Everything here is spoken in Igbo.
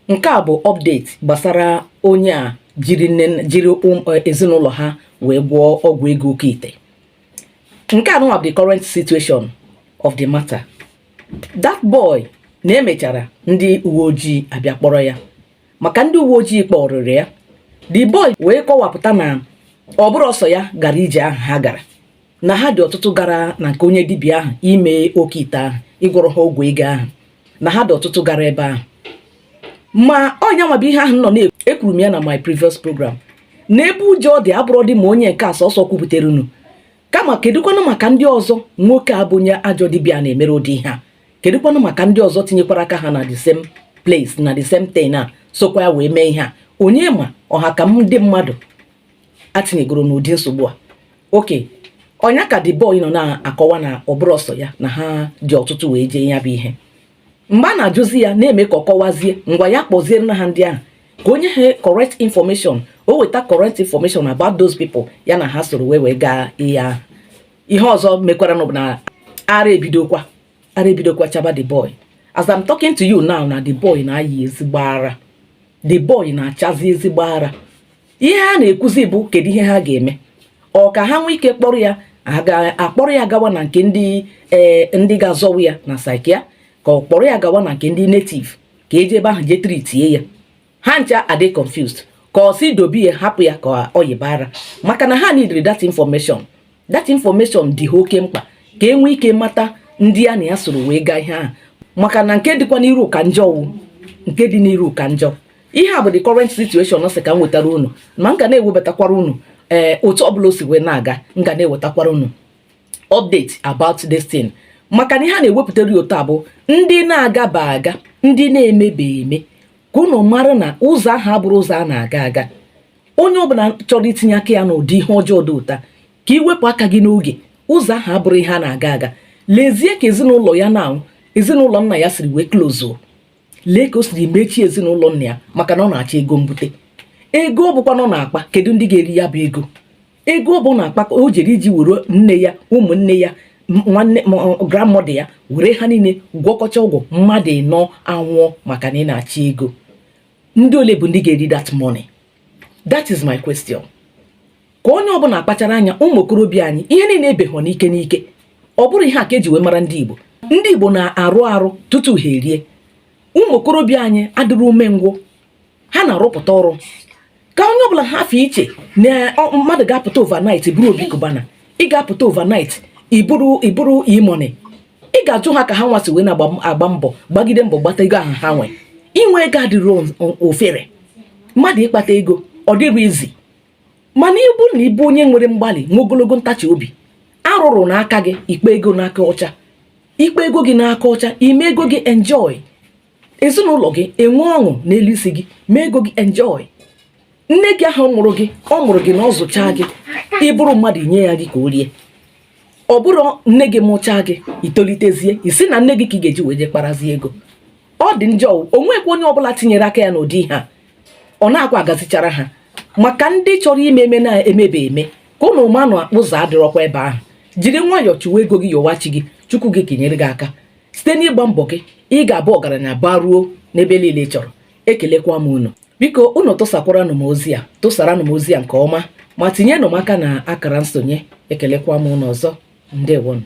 nke a bụ update gbasara onye a jiri ezinụlọ ha wee gwọọ ọgwụ ego okite. Nke a bụ the current situation of the matter. That boy na-emechara ndị uwe ojii abịa kpọrọ ya, maka ndị uwe ojii kpọrịrị ya. The boy wee kọwapụta na ọ bụrụ ọsọ ya gara ije ahụ ha gara, na ha dị ọtụtụ gara na nke onye dibịa ahụ ime okite ahụ, ịgwọrọ ha ọgwụ ego ahụ, na ha dị ọtụtụ gara ebe ahụ. Ma ọnya nwa bụ ihe ahụ nọ na-ekwuru m ya na my previous program. N'ebe ụjọ dị abụrụ dị ma onye nke a sọsọ kwuputere unu, kama kedụkwanụ maka ndị ọzọ nwoke a bụ onye ajọ dibịa na-emere ụdị ihe a. Kedụkwanụ maka ndị ọzọ tinyekwara aka ha na the same place na the same thing a sokwa ya wee mee ihe a. Onye ma ọha ka ndị mmadụ atinyegoro n'ụdị nsogbu a. Oke, ọnya ka the boy nọ na-akọwa na ọ bụrụ ọsọ ya na ha dị ọtụtụ wee jee ya bụ ihe. Mgbe a na-ajụzi ya na-eme ka ọ kọwazie, ngwa ya kpọziere na ha ndị ahụ ka onye ha correct information, o weta correct information about those people ya na ha soro wee gaa ya. Ihe ọzọ mekwara n'ọbụ na ara ebidokwa chaba the boy. As I'm talking to you now, na the boy na-ayi ezigbo ara. The boy na-achazi ezigbo ara. Ihe a na-ekwuzi bụ kedu ihe ha ga-eme. Ọ ka ha nwee ike kpọrọ ya, akpọrọ ya gawa na nke ndị ga-azọwa ya na psychiatry, ka ọ kpọrọ ya gawa na nke ndị native ka eje ebe ahụ je treatie ya. Ha ncha adị confused, ka ọ si dobe ya hapụ ya ka ọ yiba ara, maka na ha needed that information. That information dị ha oke mkpa ka e nwee ike mata ndị a na ya soro wee gaa ihe ahụ, maka na nke dịkwa n'iru ka njọ wu, nke dị n'iru ka njọ. Ihe a bụ the current situation ọ sị ka m wetara unu, ma m ga na-ewebatakwara unu otu ọbụla o si wee na-aga, m ga na-ewetakwara unu update about this thing. Maka na ihe a na-ewepụtara ya otu a bụ ndị na-agaba aga, ndị na-emebe eme, ka unu mara na ụzọ ahụ abụrụ ụzọ a na-aga aga. Onye ọbụla chọrọ itinye aka ya n'ụdị ihe ọjọọ dị ụta, ka iwepụ aka gị n'oge. Ụzọ ahụ abụrụ ihe a na-aga aga. Lezie ka ezinụlọ ya na ezinụlọ nna ya siri wee close. Lee ka o siri mechie ezinụlọ nna ya, maka na ọ na-achọ ego mbute. Ego ọ bụkwa nọ na-akpa, kedu ndị ga-eri ya bụ ego? Ego ọ bụ na-akpa ka o jere iji were nne ya, ụmụnne ya, nwanne grandmother ya, were ha niile gwọkọcha ọgwụ mmadụ ịnọ anwụọ maka na ị na-achọ ego. Ndị ole bụ ndị ga-eri that money? That is my question. Ka onye ọbụla akpachara anya, ụmụ okorobịa anyị, ihe niile ebeghọ n'ike n'ike. Ọ bụrụ ihe a ka eji wee mara ndị Igbo. Ndị Igbo na-arụ arụ tutu ha erie. Ụmụ okorobịa anyị adịrị umengwụ, ha na-arụpụta ọrụ. Ka onye ọbụla ha fee iche na mmadụ ga-apụta overnight buru obi kubana, ị ga-apụta overnight iburu e-money. Ị ga-ajụ ha ka ha nwasị wee na-agba mbọ gbagide mbọ gbata ego ahụ ha nwe. Inwe ego adịrị ofere, mmadụ ịkpata ego ọ dịrị izi. Mana ịbụ na ịbụ onye nwere mgbalị, nwe ogologo ntachi obi, arụrụ n'aka gị, ikpe ego n'aka ọcha, ikpe ego gị n'aka ọcha, ime ego gị enjoy. Ezinụlọ gị enwe ọṅụ n'elu isi gị, mee ego gị enjoy. Nne gị ahụ mụrụ gị na ọ zụchaa gị, ịbụrụ mmadụ nye ya gị ka o rie. Ọ bụrụ nne gị mụchaa gị, itolitezie, isi na nne gị ka ị ga-eji wee je kparazie ego. Ọ dị njọ, o nwekwa onye ọbụla tinyere aka ya n'ụdị ihe a. Ọ na-akwa agazichara ha, maka ndị chọrọ ime na-emebe eme, ka ụnụ manụ ụzọ adịrọkwa ebe ahụ. Jiri nwayọọ chụwa ego gị, yọwachi gị, Chukwu gị kenyere gị aka. Site n'ịgba mbọ gị, ị ga-abụ ọgaranya baruo n'ebe niile chọrọ. Ekelekwa m unu. Biko unu tụsakwaranụ m ozi a, tụsaranụ m ozi a nke ọma, ma tinyenụ m aka na akara nsonye. Ekelekwa m unu ọzọ. Ndewonu.